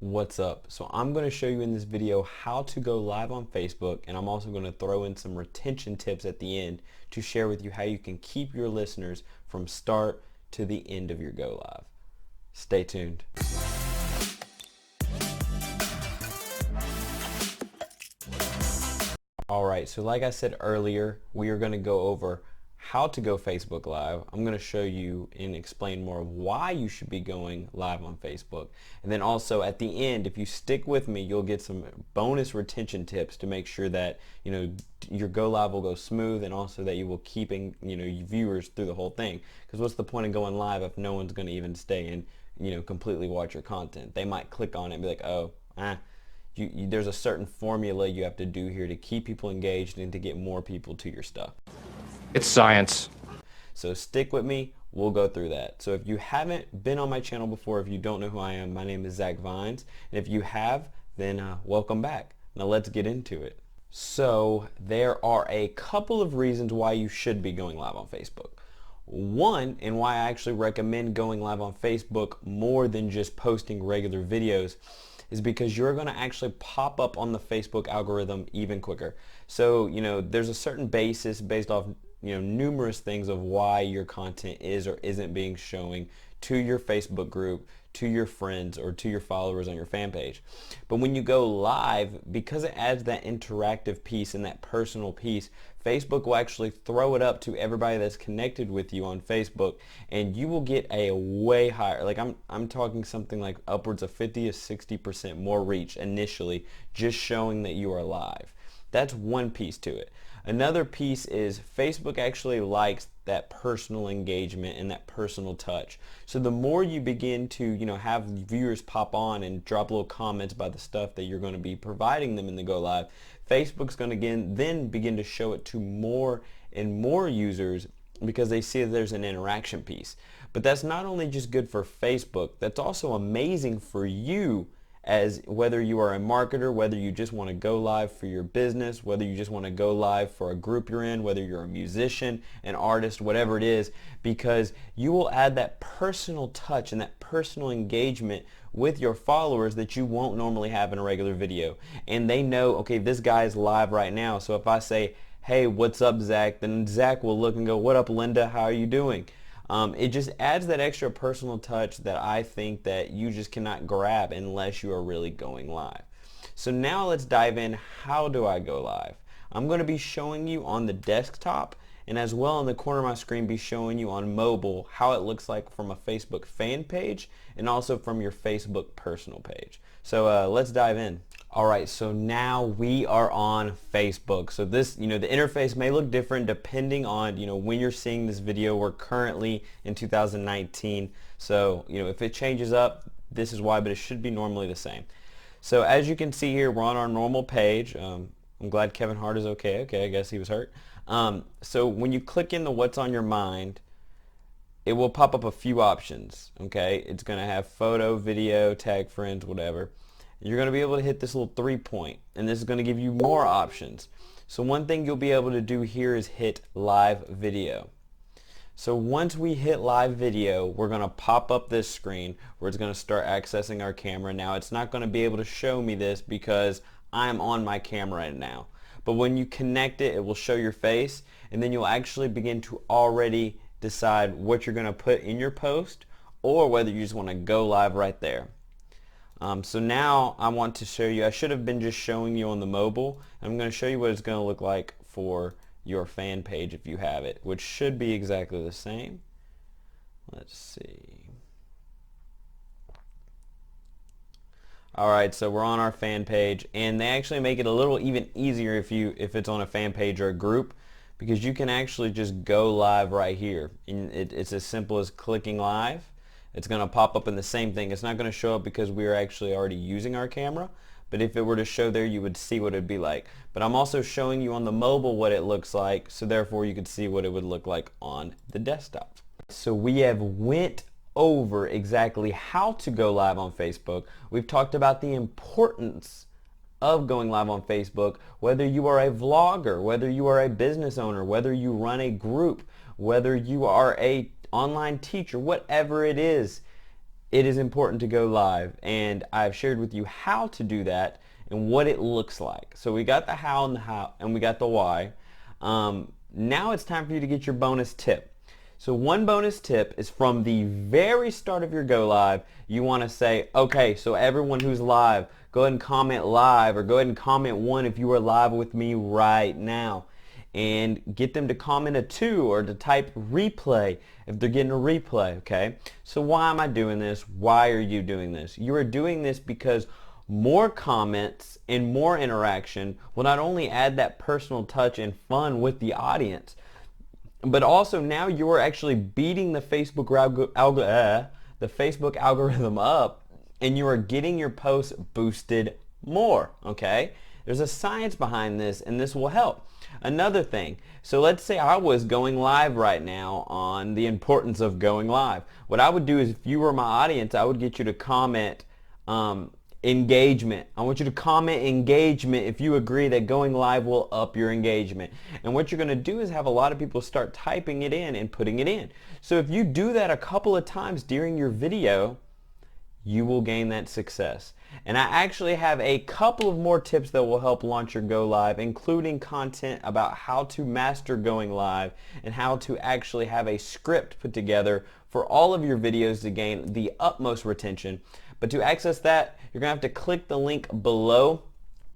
What's up? So I'm going to show you in this video how to go live on Facebook, and I'm also going to throw in some retention tips at the end to share with you how you can keep your listeners from start to the end of your go live. Stay tuned. Alright, so like I said earlier, we are going to go over how to go Facebook Live. I'm going to show you and explain more of why you should be going live on Facebook. And then also at the end, if you stick with me, you'll get some bonus retention tips to make sure that your go live will go smooth, and also that you will keep viewers through the whole thing. Because what's the point of going live if no one's going to even stay and completely watch your content? They might click on it and be like, oh, there's a certain formula you have to do here to keep people engaged and to get more people to your stuff. It's science. So stick with me, we'll go through that. So if you haven't been on my channel before, if you don't know who I am, my name is Zach Vines. And if you have, then welcome back. Now let's get into it. So there are a couple of reasons why you should be going live on Facebook. One, and why I actually recommend going live on Facebook more than just posting regular videos, is because you're going to actually pop up on the Facebook algorithm even quicker. So there's a certain basis based off numerous things of why your content is or isn't being showing to your Facebook group, to your friends, or to your followers on your fan page. But when you go live, because it adds that interactive piece and that personal piece, Facebook will actually throw it up to everybody that's connected with you on Facebook, and you will get a way higher, like I'm talking something like upwards of 50 to 60% more reach initially, just showing that you are live. That's one piece to it. Another piece is Facebook actually likes that personal engagement and that personal touch. So the more you begin to have viewers pop on and drop little comments about the stuff that you're going to be providing them in the go live, Facebook's going to then begin to show it to more and more users because they see that there's an interaction piece. But that's not only just good for Facebook, that's also amazing for you, as whether you are a marketer, whether you just want to go live for your business, whether you just want to go live for a group you're in, whether you're a musician, an artist, whatever it is, because you will add that personal touch and that personal engagement with your followers that you won't normally have in a regular video. And they know, okay, this guy is live right now, so if I say, hey, what's up, Zach, then Zach will look and go, what up, Linda, how are you doing? It just adds that extra personal touch that I think that you just cannot grab unless you are really going live. So now let's dive in. How do I go live? I'm going to be showing you on the desktop, and as well in the corner of my screen be showing you on mobile how it looks like from a Facebook fan page and also from your Facebook personal page. So let's dive in. Alright, so now we are on Facebook. So this, the interface may look different depending on, when you're seeing this video. We're currently in 2019. So, if it changes up, this is why, but it should be normally the same. So as you can see here, we're on our normal page. I'm glad Kevin Hart is okay. Okay, I guess he was hurt. So when you click into what's on your mind, it will pop up a few options, okay? It's going to have photo, video, tag friends, whatever. You're going to be able to hit this little 3-point, and this is going to give you more options. So one thing you'll be able to do here is hit live video. So once we hit live video, we're going to pop up this screen where it's going to start accessing our camera. Now it's not going to be able to show me this because I'm on my camera right now. But when you connect it, it will show your face, and then you'll actually begin to already decide what you're going to put in your post or whether you just want to go live right there. So now I want to show you, I should have been just showing you on the mobile. I'm going to show you what it's going to look like for your fan page if you have it, which should be exactly the same. Let's see. Alright, so we're on our fan page, and they actually make it a little even easier if it's on a fan page or a group, because you can actually just go live right here. And it's as simple as clicking live. It's going to pop up in the same thing. It's not going to show up because we are actually already using our camera, but if it were to show there, you would see what it would be like. But I'm also showing you on the mobile what it looks like, so therefore you could see what it would look like on the desktop. So we have went over exactly how to go live on Facebook. We've talked about the importance of going live on Facebook, whether you are a vlogger, whether you are a business owner, whether you run a group, whether you are a online teacher, whatever it is. it is important to go live, and I've shared with you how to do that and what it looks like. So we got the how and we got the why. Now it's time for you to get your bonus tip. So one bonus tip is from the very start of your go live, you want to say, okay, so everyone who's live, go ahead and comment live, or go ahead and comment 1 if you are live with me right now. And get them to comment a 2 or to type replay if they're getting a replay, okay? So why am I doing this? Why are you doing this? You are doing this because more comments and more interaction will not only add that personal touch and fun with the audience, but also now you are actually beating the Facebook algorithm up, and you are getting your posts boosted more, okay? There's a science behind this, and this will help. Another thing, so let's say I was going live right now on the importance of going live. What I would do is, if you were my audience, I would get you to comment engagement. I want you to comment engagement if you agree that going live will up your engagement. And what you're going to do is have a lot of people start typing it in and putting it in. So if you do that a couple of times during your video, you will gain that success. And I actually have a couple of more tips that will help launch your go live, including content about how to master going live and how to actually have a script put together for all of your videos to gain the utmost retention. But to access that, you're going to have to click the link below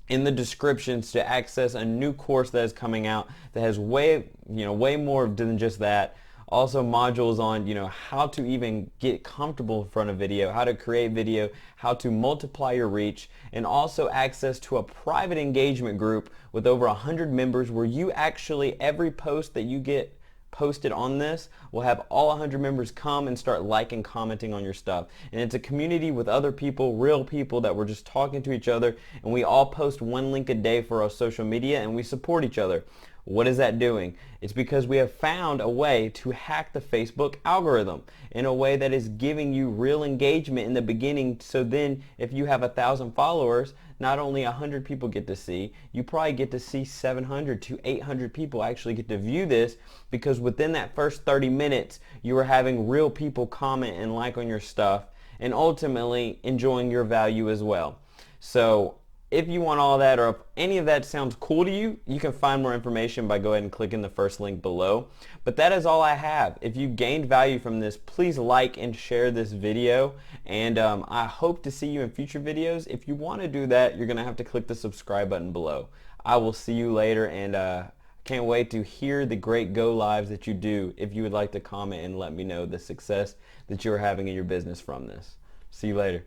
in the descriptions to access a new course that is coming out that has way more than just that. Also modules on, how to even get comfortable in front of video, how to create video, how to multiply your reach, and also access to a private engagement group with over 100 members where you actually, every post that you get posted on this will have all 100 members come and start liking, commenting on your stuff. And it's a community with other people, real people, that we're just talking to each other, and we all post 1 link a day for our social media, and we support each other. What is that doing? It's because we have found a way to hack the Facebook algorithm in a way that is giving you real engagement in the beginning, so then if you have 1,000 followers, not only 100 people get to see, you probably get to see 700 to 800 people actually get to view this, because within that first 30 minutes you are having real people comment and like on your stuff and ultimately enjoying your value as well. So if you want all that, or if any of that sounds cool to you, you can find more information by going ahead and clicking the first link below. But that is all I have. If you gained value from this, please like and share this video, and I hope to see you in future videos. If you want to do that, you're going to have to click the subscribe button below. I will see you later, and can't wait to hear the great go lives that you do. If you would like to comment and let me know the success that you're having in your business from this. See you later.